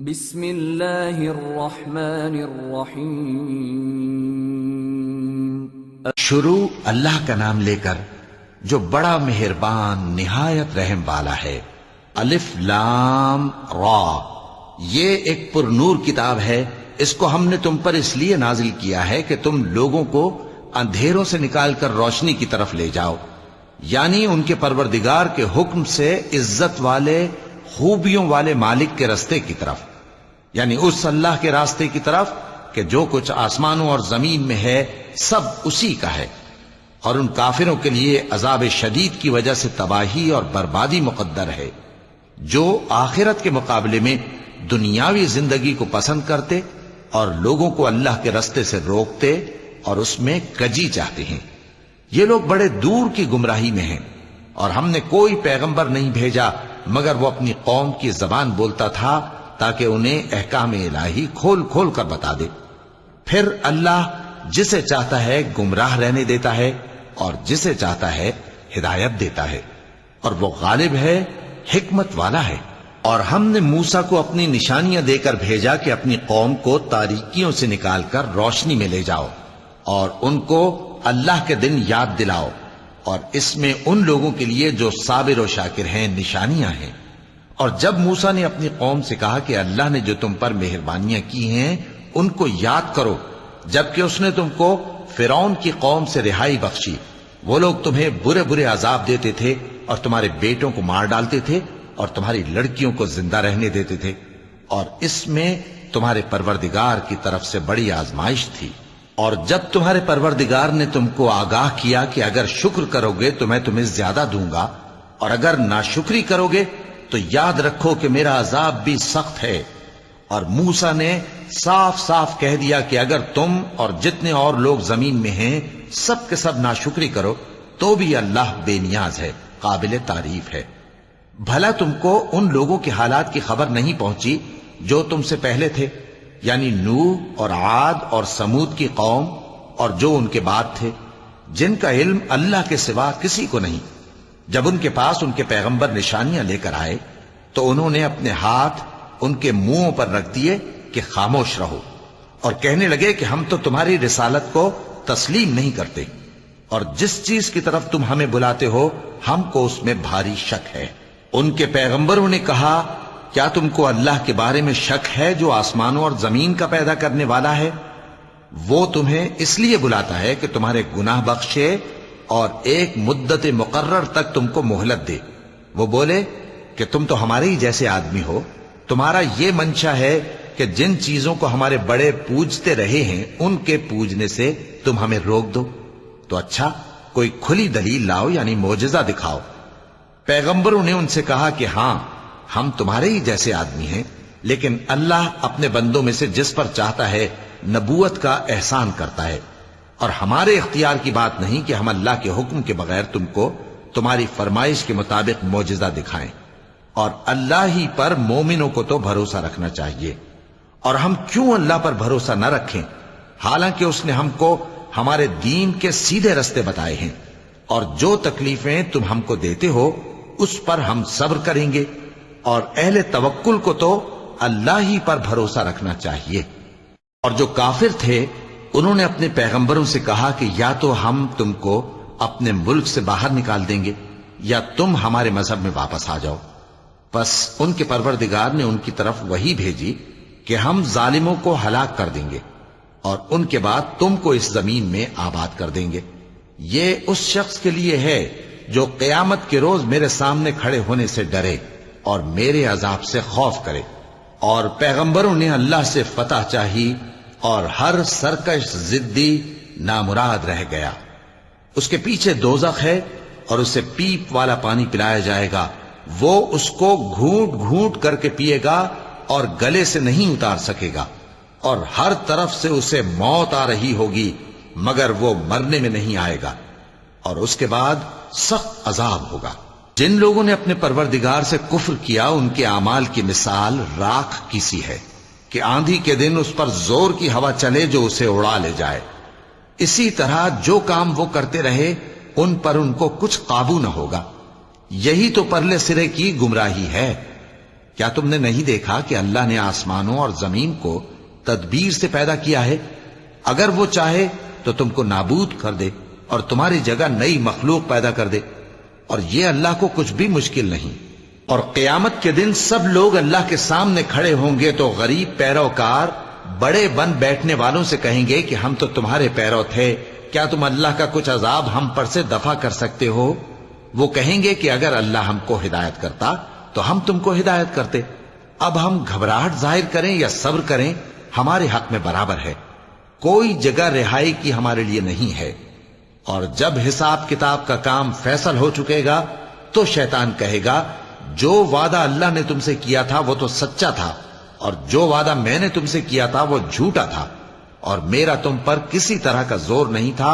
بسم اللہ الرحمن الرحیم۔ شروع اللہ کا نام لے کر جو بڑا مہربان نہایت رحم والا ہے۔ الف لام را، یہ ایک پر نور کتاب ہے، اس کو ہم نے تم پر اس لیے نازل کیا ہے کہ تم لوگوں کو اندھیروں سے نکال کر روشنی کی طرف لے جاؤ، یعنی ان کے پروردگار کے حکم سے عزت والے خوبیوں والے مالک کے راستے کی طرف، یعنی اس اللہ کے راستے کی طرف کہ جو کچھ آسمانوں اور زمین میں ہے سب اسی کا ہے۔ اور ان کافروں کے لیے عذاب شدید کی وجہ سے تباہی اور بربادی مقدر ہے، جو آخرت کے مقابلے میں دنیاوی زندگی کو پسند کرتے اور لوگوں کو اللہ کے راستے سے روکتے اور اس میں کجی چاہتے ہیں۔ یہ لوگ بڑے دور کی گمراہی میں ہیں، اور ہم نے کوئی پیغمبر نہیں بھیجا مگر وہ اپنی قوم کی زبان بولتا تھا تاکہ انہیں احکام الہی کھول کھول کر بتا دے۔ پھر اللہ جسے چاہتا ہے گمراہ رہنے دیتا ہے اور جسے چاہتا ہے ہدایت دیتا ہے، اور وہ غالب ہے، حکمت والا ہے۔ اور ہم نے موسیٰ کو اپنی نشانیاں دے کر بھیجا کہ اپنی قوم کو تاریکیوں سے نکال کر روشنی میں لے جاؤ اور ان کو اللہ کے دن یاد دلاؤ، اور اس میں ان لوگوں کے لیے جو صابر و شاکر ہیں نشانیاں ہیں۔ اور جب موسیٰ نے اپنی قوم سے کہا کہ اللہ نے جو تم پر مہربانیاں کی ہیں ان کو یاد کرو، جبکہ اس نے تم کو فرعون کی قوم سے رہائی بخشی، وہ لوگ تمہیں برے برے عذاب دیتے تھے اور تمہارے بیٹوں کو مار ڈالتے تھے اور تمہاری لڑکیوں کو زندہ رہنے دیتے تھے، اور اس میں تمہارے پروردگار کی طرف سے بڑی آزمائش تھی۔ اور جب تمہارے پروردگار نے تم کو آگاہ کیا کہ اگر شکر کرو گے تو میں تمہیں زیادہ دوں گا، اور اگر ناشکری کرو گے تو یاد رکھو کہ میرا عذاب بھی سخت ہے۔ اور موسیٰ نے صاف صاف کہہ دیا کہ اگر تم اور جتنے اور لوگ زمین میں ہیں سب کے سب ناشکری کرو تو بھی اللہ بے نیاز ہے، قابل تعریف ہے۔ بھلا تم کو ان لوگوں کے حالات کی خبر نہیں پہنچی جو تم سے پہلے تھے، یعنی نوح اور عاد اور سمود کی قوم اور جو ان کے بعد تھے، جن کا علم اللہ کے سوا کسی کو نہیں۔ جب ان کے پاس ان کے پیغمبر نشانیاں لے کر آئے تو انہوں نے اپنے ہاتھ ان کے منہوں پر رکھ دیے کہ خاموش رہو، اور کہنے لگے کہ ہم تو تمہاری رسالت کو تسلیم نہیں کرتے، اور جس چیز کی طرف تم ہمیں بلاتے ہو ہم کو اس میں بھاری شک ہے۔ ان کے پیغمبروں نے کہا، کیا تم کو اللہ کے بارے میں شک ہے جو آسمانوں اور زمین کا پیدا کرنے والا ہے؟ وہ تمہیں اس لیے بلاتا ہے کہ تمہارے گناہ بخشے اور ایک مدت مقرر تک تم کو مہلت دے۔ وہ بولے کہ تم تو ہمارے ہی جیسے آدمی ہو، تمہارا یہ منشا ہے کہ جن چیزوں کو ہمارے بڑے پوجتے رہے ہیں ان کے پوجنے سے تم ہمیں روک دو، تو اچھا کوئی کھلی دلیل لاؤ، یعنی معجزہ دکھاؤ۔ پیغمبروں نے ان سے کہا کہ ہاں ہم تمہارے ہی جیسے آدمی ہیں، لیکن اللہ اپنے بندوں میں سے جس پر چاہتا ہے نبوت کا احسان کرتا ہے، اور ہمارے اختیار کی بات نہیں کہ ہم اللہ کے حکم کے بغیر تم کو تمہاری فرمائش کے مطابق معجزہ دکھائیں۔ اور اللہ ہی پر مومنوں کو تو بھروسہ رکھنا چاہیے، اور ہم کیوں اللہ پر بھروسہ نہ رکھیں حالانکہ اس نے ہم کو ہمارے دین کے سیدھے رستے بتائے ہیں، اور جو تکلیفیں تم ہم کو دیتے ہو اس پر ہم صبر کریں گے، اور اہل توکل کو تو اللہ ہی پر بھروسہ رکھنا چاہیے۔ اور جو کافر تھے انہوں نے اپنے پیغمبروں سے کہا کہ یا تو ہم تم کو اپنے ملک سے باہر نکال دیں گے یا تم ہمارے مذہب میں واپس آ جاؤ۔ بس ان کے پروردگار نے ان کی طرف وحی بھیجی کہ ہم ظالموں کو ہلاک کر دیں گے اور ان کے بعد تم کو اس زمین میں آباد کر دیں گے۔ یہ اس شخص کے لیے ہے جو قیامت کے روز میرے سامنے کھڑے ہونے سے ڈرے اور میرے عذاب سے خوف کرے۔ اور پیغمبروں نے اللہ سے فتح چاہی اور ہر سرکش ضدی نامراد رہ گیا۔ اس کے پیچھے دوزخ ہے اور اسے پیپ والا پانی پلایا جائے گا، وہ اس کو گھونٹ گھونٹ کر کے پیے گا اور گلے سے نہیں اتار سکے گا، اور ہر طرف سے اسے موت آ رہی ہوگی مگر وہ مرنے میں نہیں آئے گا، اور اس کے بعد سخت عذاب ہوگا۔ جن لوگوں نے اپنے پروردگار سے کفر کیا ان کے اعمال کی مثال راکھ کی سی ہے کہ آندھی کے دن اس پر زور کی ہوا چلے جو اسے اڑا لے جائے۔ اسی طرح جو کام وہ کرتے رہے ان پر ان کو کچھ قابو نہ ہوگا۔ یہی تو پرلے سرے کی گمراہی ہے۔ کیا تم نے نہیں دیکھا کہ اللہ نے آسمانوں اور زمین کو تدبیر سے پیدا کیا ہے؟ اگر وہ چاہے تو تم کو نابود کر دے اور تمہاری جگہ نئی مخلوق پیدا کر دے، اور یہ اللہ کو کچھ بھی مشکل نہیں۔ اور قیامت کے دن سب لوگ اللہ کے سامنے کھڑے ہوں گے تو غریب پیروکار بڑے بن بیٹھنے والوں سے کہیں گے کہ ہم تو تمہارے پیرو تھے، کیا تم اللہ کا کچھ عذاب ہم پر سے دفع کر سکتے ہو؟ وہ کہیں گے کہ اگر اللہ ہم کو ہدایت کرتا تو ہم تم کو ہدایت کرتے۔ اب ہم گھبراہٹ ظاہر کریں یا صبر کریں، ہمارے حق میں برابر ہے، کوئی جگہ رہائی کی ہمارے لیے نہیں ہے۔ اور جب حساب کتاب کا کام فیصل ہو چکے گا تو شیطان کہے گا جو وعدہ اللہ نے تم سے کیا تھا وہ تو سچا تھا، اور جو وعدہ میں نے تم سے کیا تھا وہ جھوٹا تھا، اور میرا تم پر کسی طرح کا زور نہیں تھا۔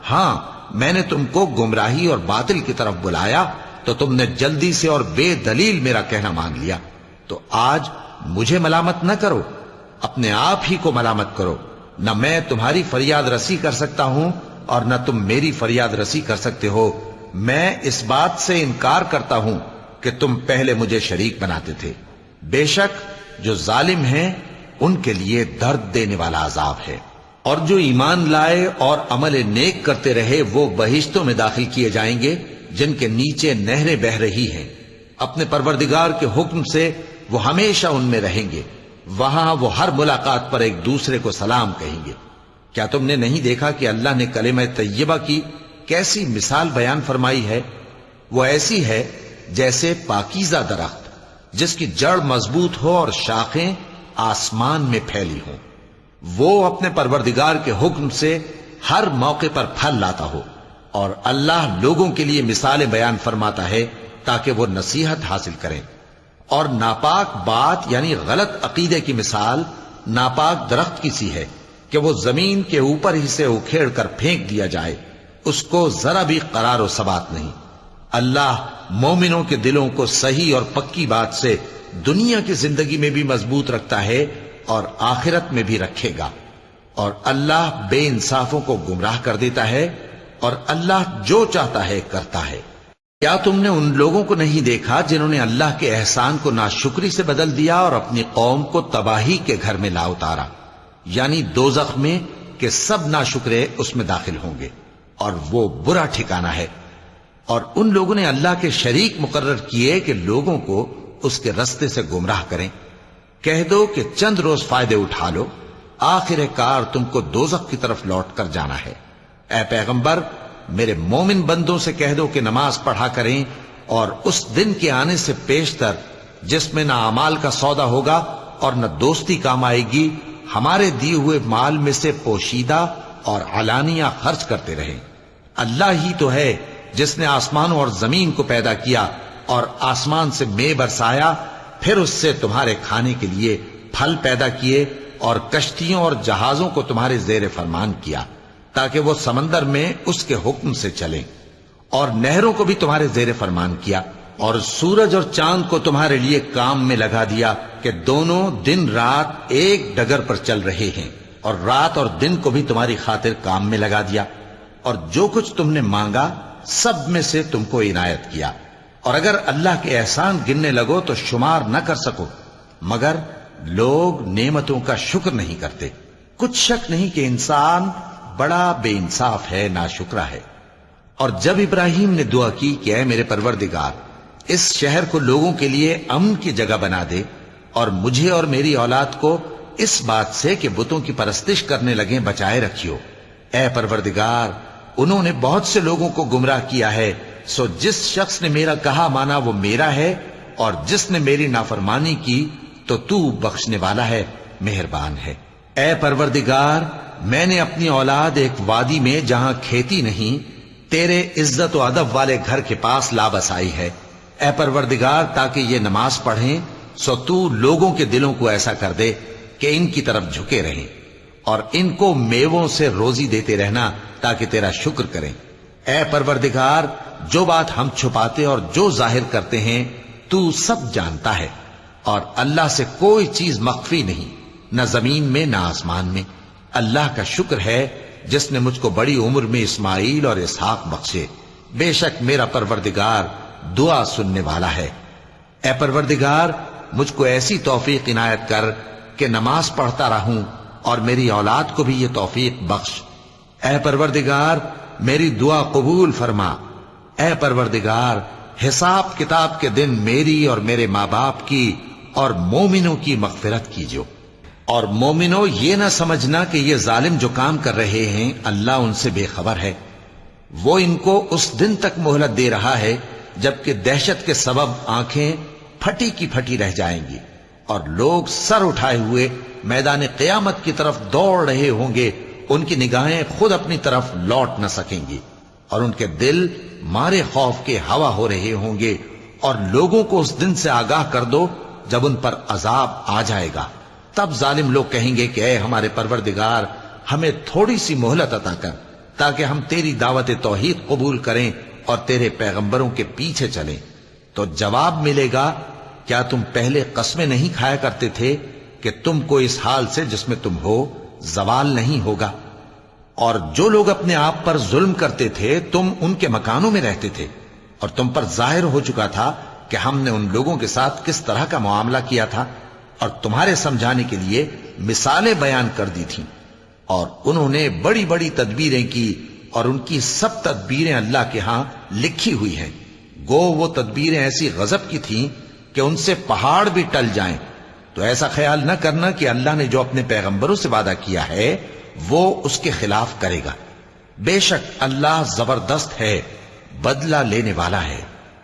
ہاں، میں نے تم کو گمراہی اور باطل کی طرف بلایا تو تم نے جلدی سے اور بے دلیل میرا کہنا مان لیا، تو آج مجھے ملامت نہ کرو، اپنے آپ ہی کو ملامت کرو۔ نہ میں تمہاری فریاد رسی کر سکتا ہوں اور نہ تم میری فریاد رسی کر سکتے ہو۔ میں اس بات سے انکار کرتا ہوں کہ تم پہلے مجھے شریک بناتے تھے۔ بے شک جو ظالم ہیں ان کے لیے درد دینے والا عذاب ہے۔ اور جو ایمان لائے اور عمل نیک کرتے رہے وہ بہشتوں میں داخل کیے جائیں گے جن کے نیچے نہریں بہہ رہی ہیں، اپنے پروردگار کے حکم سے وہ ہمیشہ ان میں رہیں گے، وہاں وہ ہر ملاقات پر ایک دوسرے کو سلام کہیں گے۔ کیا تم نے نہیں دیکھا کہ اللہ نے کلمہ طیبہ کی کیسی مثال بیان فرمائی ہے؟ وہ ایسی ہے جیسے پاکیزہ درخت جس کی جڑ مضبوط ہو اور شاخیں آسمان میں پھیلی ہوں، وہ اپنے پروردگار کے حکم سے ہر موقع پر پھل لاتا ہو۔ اور اللہ لوگوں کے لیے مثالیں بیان فرماتا ہے تاکہ وہ نصیحت حاصل کریں۔ اور ناپاک بات یعنی غلط عقیدے کی مثال ناپاک درخت کی سی ہے کہ وہ زمین کے اوپر ہی سے اکھیڑ کر پھینک دیا جائے، اس کو ذرا بھی قرار و ثبات نہیں۔ اللہ مومنوں کے دلوں کو صحیح اور پکی بات سے دنیا کی زندگی میں بھی مضبوط رکھتا ہے اور آخرت میں بھی رکھے گا۔ اور اللہ بے انصافوں کو گمراہ کر دیتا ہے، اور اللہ جو چاہتا ہے کرتا ہے۔ کیا تم نے ان لوگوں کو نہیں دیکھا جنہوں نے اللہ کے احسان کو ناشکری سے بدل دیا اور اپنی قوم کو تباہی کے گھر میں لا اتارا، یعنی دوزخ میں، کہ سب ناشکرے اس میں داخل ہوں گے اور وہ برا ٹھکانہ ہے۔ اور ان لوگوں نے اللہ کے شریک مقرر کیے کہ لوگوں کو اس کے رستے سے گمراہ کریں۔ کہہ دو کہ چند روز فائدے اٹھا لو، آخر کار تم کو دوزخ کی طرف لوٹ کر جانا ہے۔ اے پیغمبر، میرے مومن بندوں سے کہہ دو کہ نماز پڑھا کریں، اور اس دن کے آنے سے پیشتر جس میں نہ اعمال کا سودا ہوگا اور نہ دوستی کام آئے گی، ہمارے دیے ہوئے مال میں سے پوشیدہ اور علانیہ خرچ کرتے رہیں۔ اللہ ہی تو ہے جس نے آسمانوں اور زمین کو پیدا کیا اور آسمان سے مے برسایا، پھر اس سے تمہارے کھانے کے لیے پھل پیدا کیے اور کشتیوں اور جہازوں کو تمہارے زیر فرمان کیا تاکہ وہ سمندر میں اس کے حکم سے چلیں، اور نہروں کو بھی تمہارے زیر فرمان کیا، اور سورج اور چاند کو تمہارے لیے کام میں لگا دیا کہ دونوں دن رات ایک ڈگر پر چل رہے ہیں، اور رات اور دن کو بھی تمہاری خاطر کام میں لگا دیا، اور جو کچھ تم نے مانگا سب میں سے تم کو عنایت کیا۔ اور اگر اللہ کے احسان گننے لگو تو شمار نہ کر سکو، مگر لوگ نعمتوں کا شکر نہیں کرتے۔ کچھ شک نہیں کہ انسان بڑا بے انصاف ہے، ناشکرا ہے۔ اور جب ابراہیم نے دعا کی کہ اے میرے پروردگار، اس شہر کو لوگوں کے لیے امن کی جگہ بنا دے، اور مجھے اور میری اولاد کو اس بات سے کہ بتوں کی پرستش کرنے لگیں بچائے رکھیو۔ اے پروردگار، انہوں نے بہت سے لوگوں کو گمراہ کیا ہے، سو جس شخص نے میرا کہا مانا وہ میرا ہے، اور جس نے میری نافرمانی کی تو بخشنے والا ہے، مہربان ہے۔ اے پروردگار، میں نے اپنی اولاد ایک وادی میں جہاں کھیتی نہیں، تیرے عزت و ادب والے گھر کے پاس لا بسائی ہے۔ اے پروردگار، تاکہ یہ نماز پڑھیں، سو تو لوگوں کے دلوں کو ایسا کر دے کہ ان کی طرف جھکے رہیں، اور ان کو میووں سے روزی دیتے رہنا تاکہ تیرا شکر کریں۔ اے پروردگار، جو بات ہم چھپاتے اور جو ظاہر کرتے ہیں تو سب جانتا ہے، اور اللہ سے کوئی چیز مخفی نہیں، نہ زمین میں نہ آسمان میں۔ اللہ کا شکر ہے جس نے مجھ کو بڑی عمر میں اسماعیل اور اسحاق بخشے، بے شک میرا پروردگار دعا سننے والا ہے۔ اے پروردگار، مجھ کو ایسی توفیق عنایت کر کہ نماز پڑھتا رہوں اور میری اولاد کو بھی یہ توفیق بخش۔ اے پروردگار میری دعا قبول فرما۔ اے پروردگار حساب کتاب کے دن میری اور میرے ماں باپ کی اور مومنوں کی مغفرت کیجو۔ اور مومنوں یہ نہ سمجھنا کہ یہ ظالم جو کام کر رہے ہیں اللہ ان سے بے خبر ہے، وہ ان کو اس دن تک مہلت دے رہا ہے جبکہ دہشت کے سبب آنکھیں پھٹی کی پھٹی رہ جائیں گی اور لوگ سر اٹھائے ہوئے میدان قیامت کی طرف دوڑ رہے ہوں گے، ان کی نگاہیں خود اپنی طرف لوٹ نہ سکیں گی اور ان کے دل مارے خوف کے ہوا ہو رہے ہوں گے۔ اور لوگوں کو اس دن سے آگاہ کر دو جب ان پر عذاب آ جائے گا، تب ظالم لوگ کہیں گے کہ اے ہمارے پروردگار ہمیں تھوڑی سی مہلت عطا کر تاکہ ہم تیری دعوت توحید قبول کریں اور تیرے پیغمبروں کے پیچھے چلیں۔ تو جواب ملے گا کیا تم پہلے قسمیں نہیں کھایا کرتے تھے کہ تم کو اس حال سے جس میں تم ہو زوال نہیں ہوگا؟ اور جو لوگ اپنے آپ پر ظلم کرتے تھے تم ان کے مکانوں میں رہتے تھے اور تم پر ظاہر ہو چکا تھا کہ ہم نے ان لوگوں کے ساتھ کس طرح کا معاملہ کیا تھا اور تمہارے سمجھانے کے لیے مثالیں بیان کر دی تھیں۔ اور انہوں نے بڑی بڑی تدبیریں کی اور ان کی سب تدبیریں اللہ کے ہاں لکھی ہوئی ہیں۔ گو وہ تدبیریں ایسی غضب کی تھیں کہ ان سے پہاڑ بھی ٹل جائیں۔ تو ایسا خیال نہ کرنا کہ اللہ نے جو اپنے پیغمبروں سے وعدہ کیا ہے وہ اس کے خلاف کرے گا۔ بے شک اللہ زبردست ہے، بدلہ لینے والا ہے۔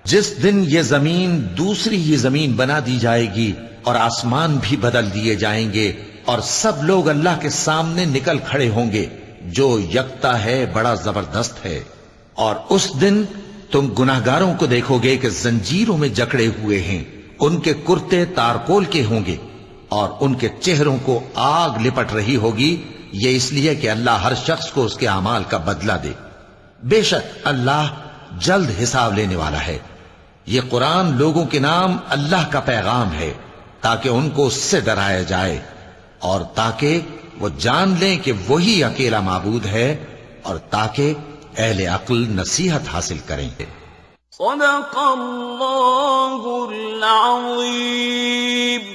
جس دن یہ زمین دوسری ہی زمین بنا دی جائے گی اور آسمان بھی بدل دیے جائیں گے اور سب لوگ اللہ کے سامنے نکل کھڑے ہوں گے جو یکتا ہے بڑا زبردست ہے۔ اور اس دن تم گناہگاروں کو دیکھو گے کہ زنجیروں میں جکڑے ہوئے ہیں، ان کے کرتے تارکول کے ہوں گے اور ان کے چہروں کو آگ لپٹ رہی ہوگی، یہ اس لیے کہ اللہ ہر شخص کو اس کے اعمال کا بدلہ دے۔ بے شک اللہ جلد حساب لینے والا ہے۔ یہ قرآن لوگوں کے نام اللہ کا پیغام ہے تاکہ ان کو اس سے ڈرایا جائے اور تاکہ وہ جان لیں کہ وہی اکیلا معبود ہے اور تاکہ اہل عقل نصیحت حاصل کریں۔ صدق اللہ العظیم۔